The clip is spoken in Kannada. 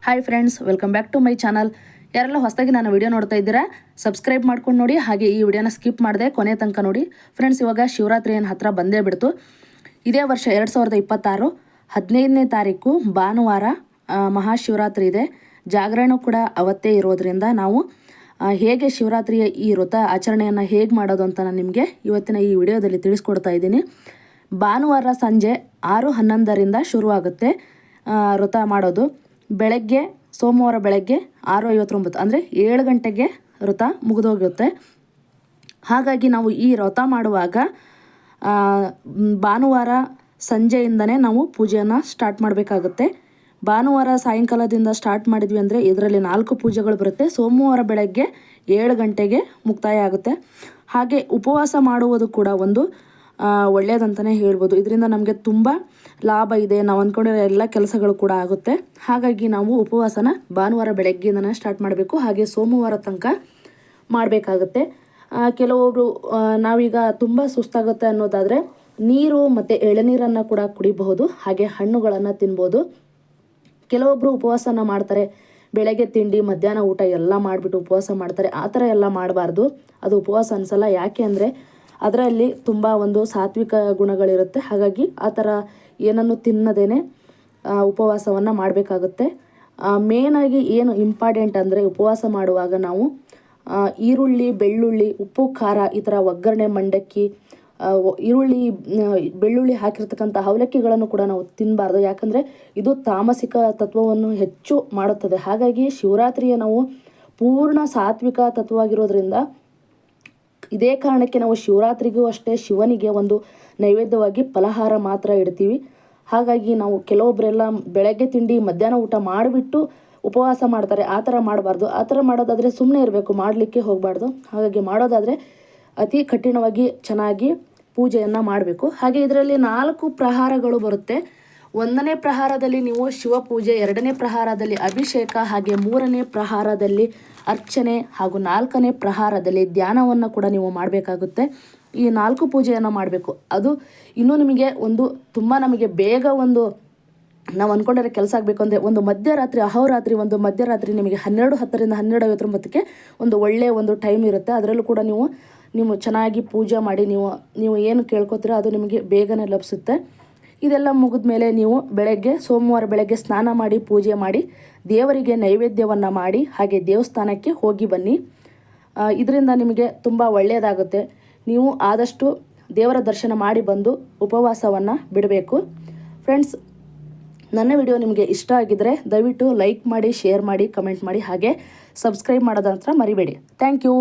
Hi friends, welcome back to my channel. ಯಾರೆಲ್ಲ ಹೊಸದಾಗಿ ನಾನು ವಿಡಿಯೋ ನೋಡ್ತಾ ಇದ್ದೀರಾ ಸಬ್ಸ್ಕ್ರೈಬ್ ಮಾಡ್ಕೊಂಡು ನೋಡಿ. ಹಾಗೆ ಈ ವಿಡಿಯೋನ ಸ್ಕಿಪ್ ಮಾಡದೆ ಕೊನೆ ತನಕ ನೋಡಿ. ಫ್ರೆಂಡ್ಸ್, ಇವಾಗ ಶಿವರಾತ್ರಿ ಏನು ಹತ್ತಿರ ಬಂದೇ ಬಿಡ್ತು. ಇದೇ ವರ್ಷ 2026 15ನೇ ತಾರೀಕು ಭಾನುವಾರ ಮಹಾಶಿವರಾತ್ರಿ ಇದೆ. ಜಾಗರಣೆ ಕೂಡ ಅವತ್ತೇ ಇರೋದ್ರಿಂದ ನಾವು ಹೇಗೆ ಶಿವರಾತ್ರಿಯ ಈ ವ್ರತ ಆಚರಣೆಯನ್ನು ಹೇಗೆ ಮಾಡೋದು ಅಂತ ನಾನು ನಿಮಗೆ ಇವತ್ತಿನ ಈ ವಿಡಿಯೋದಲ್ಲಿ ತಿಳಿಸ್ಕೊಡ್ತಾ ಇದ್ದೀನಿ. ಭಾನುವಾರ ಸಂಜೆ 6:11ರಿಂದ ಶುರುವಾಗುತ್ತೆ ವ್ರತ ಮಾಡೋದು. ಬೆಳಗ್ಗೆ ಸೋಮವಾರ ಬೆಳಗ್ಗೆ 6:59 ಅಂದರೆ 7 ಗಂಟೆಗೆ ವ್ರತ ಮುಗಿದೋಗುತ್ತೆ. ಹಾಗಾಗಿ ನಾವು ಈ ವ್ರತ ಮಾಡುವಾಗ ಭಾನುವಾರ ಸಂಜೆಯಿಂದನೇ ನಾವು ಪೂಜೆಯನ್ನು ಸ್ಟಾರ್ಟ್ ಮಾಡಬೇಕಾಗುತ್ತೆ. ಭಾನುವಾರ ಸಾಯಂಕಾಲದಿಂದ ಸ್ಟಾರ್ಟ್ ಮಾಡಿದ್ವಿ ಅಂದರೆ ಇದರಲ್ಲಿ 4 ಪೂಜೆಗಳು ಬರುತ್ತೆ. ಸೋಮವಾರ ಬೆಳಗ್ಗೆ 7 ಗಂಟೆಗೆ ಮುಕ್ತಾಯ ಆಗುತ್ತೆ. ಹಾಗೆ ಉಪವಾಸ ಮಾಡುವುದು ಕೂಡ ಒಂದು ಒಳ್ಳೆಯದಂತಲೇ ಹೇಳ್ಬೋದು. ಇದರಿಂದ ನಮಗೆ ತುಂಬ ಲಾಭ ಇದೆ. ನಾವು ಅಂದ್ಕೊಂಡಿರೋ ಎಲ್ಲ ಕೆಲಸಗಳು ಕೂಡ ಆಗುತ್ತೆ. ಹಾಗಾಗಿ ನಾವು ಉಪವಾಸನ ಭಾನುವಾರ ಬೆಳಗ್ಗೆಯಿಂದನೇ ಸ್ಟಾರ್ಟ್ ಮಾಡಬೇಕು. ಹಾಗೆ ಸೋಮವಾರ ತನಕ ಮಾಡಬೇಕಾಗುತ್ತೆ. ಕೆಲವೊಬ್ಬರು ನಾವೀಗ ತುಂಬ ಸುಸ್ತಾಗುತ್ತೆ ಅನ್ನೋದಾದರೆ ನೀರು ಮತ್ತು ಎಳನೀರನ್ನು ಕೂಡ ಕುಡಿಬಹುದು. ಹಾಗೆ ಹಣ್ಣುಗಳನ್ನು ತಿನ್ಬೋದು. ಕೆಲವೊಬ್ಬರು ಉಪವಾಸನ ಮಾಡ್ತಾರೆ, ಬೆಳಗ್ಗೆ ತಿಂಡಿ ಮಧ್ಯಾಹ್ನ ಊಟ ಎಲ್ಲ ಮಾಡಿಬಿಟ್ಟು ಉಪವಾಸ ಮಾಡ್ತಾರೆ. ಆ ಥರ ಎಲ್ಲ ಮಾಡಬಾರ್ದು. ಅದು ಉಪವಾಸ ಅನಿಸಲ್ಲ. ಯಾಕೆ ಅಂದರೆ ಅದರಲ್ಲಿ ತುಂಬ ಒಂದು ಸಾತ್ವಿಕ ಗುಣಗಳಿರುತ್ತೆ. ಹಾಗಾಗಿ ಆ ಥರ ಏನನ್ನು ತಿನ್ನದೇನೆ ಉಪವಾಸವನ್ನು ಮಾಡಬೇಕಾಗುತ್ತೆ. ಮೇನಾಗಿ ಏನು ಇಂಪಾರ್ಟೆಂಟ್ ಅಂದರೆ ಉಪವಾಸ ಮಾಡುವಾಗ ನಾವು ಈರುಳ್ಳಿ, ಬೆಳ್ಳುಳ್ಳಿ, ಉಪ್ಪು, ಖಾರ ಈ ಥರ ಒಗ್ಗರಣೆ, ಮಂಡಕ್ಕಿ, ಈರುಳ್ಳಿ, ಬೆಳ್ಳುಳ್ಳಿ ಹಾಕಿರ್ತಕ್ಕಂಥ ಅವಲಕ್ಕಿಗಳನ್ನು ಕೂಡ ನಾವು ತಿನ್ನಬಾರ್ದು. ಯಾಕಂದರೆ ಇದು ತಾಮಸಿಕ ತತ್ವವನ್ನು ಹೆಚ್ಚು ಮಾಡುತ್ತದೆ. ಹಾಗಾಗಿ ಶಿವರಾತ್ರಿಯ ನಾವು ಪೂರ್ಣ ಸಾತ್ವಿಕ ತತ್ವವಾಗಿರೋದ್ರಿಂದ ಇದೇ ಕಾರಣಕ್ಕೆ ನಾವು ಶಿವರಾತ್ರಿಗೂ ಅಷ್ಟೇ ಶಿವನಿಗೆ ಒಂದು ನೈವೇದ್ಯವಾಗಿ ಫಲಹಾರ ಮಾತ್ರ ಇಡ್ತೀವಿ. ಹಾಗಾಗಿ ನಾವು ಕೆಲವೊಬ್ಬರೆಲ್ಲ ಬೆಳಗ್ಗೆ ತಿಂಡಿ ಮಧ್ಯಾಹ್ನ ಊಟ ಮಾಡಿಬಿಟ್ಟು ಉಪವಾಸ ಮಾಡ್ತಾರೆ. ಆ ಥರ ಮಾಡಬಾರ್ದು. ಆ ಥರ ಮಾಡೋದಾದರೆ ಸುಮ್ಮನೆ ಇರಬೇಕು, ಮಾಡಲಿಕ್ಕೆ ಹೋಗಬಾರ್ದು. ಹಾಗಾಗಿ ಮಾಡೋದಾದರೆ ಅತಿ ಕಠಿಣವಾಗಿ ಚೆನ್ನಾಗಿ ಪೂಜೆಯನ್ನು ಮಾಡಬೇಕು. ಹಾಗೆ ಇದರಲ್ಲಿ 4 ಪ್ರಹಾರಗಳು ಬರುತ್ತೆ. 1ನೇ ಪ್ರಹಾರದಲ್ಲಿ ನೀವು ಶಿವಪೂಜೆ, 2ನೇ ಪ್ರಹಾರದಲ್ಲಿ ಅಭಿಷೇಕ, ಹಾಗೆ 3ನೇ ಪ್ರಹಾರದಲ್ಲಿ ಅರ್ಚನೆ, ಹಾಗೂ 4ನೇ ಪ್ರಹಾರದಲ್ಲಿ ಧ್ಯಾನವನ್ನು ಕೂಡ ನೀವು ಮಾಡಬೇಕಾಗುತ್ತೆ. ಈ 4 ಪೂಜೆಯನ್ನು ಮಾಡಬೇಕು. ಅದು ಇನ್ನೂ ನಿಮಗೆ ತುಂಬ ನಮಗೆ ಬೇಗ ನಾವು ಅಂದ್ಕೊಂಡಿರೋ ಕೆಲಸ ಆಗಬೇಕು ಅಂದರೆ ಮಧ್ಯರಾತ್ರಿ, ಅಹೋರಾತ್ರಿ ಮಧ್ಯರಾತ್ರಿ ನಿಮಗೆ 12:10ರಿಂದ 12:59ಕ್ಕೆ ಒಳ್ಳೆಯ ಟೈಮ್ ಇರುತ್ತೆ. ಅದರಲ್ಲೂ ಕೂಡ ನೀವು ಚೆನ್ನಾಗಿ ಪೂಜೆ ಮಾಡಿ ನೀವು ಏನು ಕೇಳ್ಕೊತೀರೋ ಅದು ನಿಮಗೆ ಬೇಗನೆ ಲಭಿಸುತ್ತೆ. ಇದೆಲ್ಲ ಮುಗಿದ ಮೇಲೆ ನೀವು ಸೋಮವಾರ ಬೆಳಗ್ಗೆ ಸ್ನಾನ ಮಾಡಿ ಪೂಜೆ ಮಾಡಿ ದೇವರಿಗೆ ನೈವೇದ್ಯವನ್ನು ಮಾಡಿ ಹಾಗೆ ದೇವಸ್ಥಾನಕ್ಕೆ ಹೋಗಿ ಬನ್ನಿ. ಇದರಿಂದ ನಿಮಗೆ ತುಂಬ ಒಳ್ಳೆಯದಾಗುತ್ತೆ. ನೀವು ಆದಷ್ಟು ದೇವರ ದರ್ಶನ ಮಾಡಿ ಬಂದು ಉಪವಾಸವನ್ನು ಬಿಡಬೇಕು. ಫ್ರೆಂಡ್ಸ್, ನನ್ನ ವಿಡಿಯೋ ನಿಮಗೆ ಇಷ್ಟ ಆಗಿದ್ದರೆ ದಯವಿಟ್ಟು ಲೈಕ್ ಮಾಡಿ, ಶೇರ್ ಮಾಡಿ, ಕಮೆಂಟ್ ಮಾಡಿ, ಹಾಗೆ ಸಬ್ಸ್ಕ್ರೈಬ್ ಮಾಡೋದಂತ ಮರಿಬೇಡಿ. Thank you.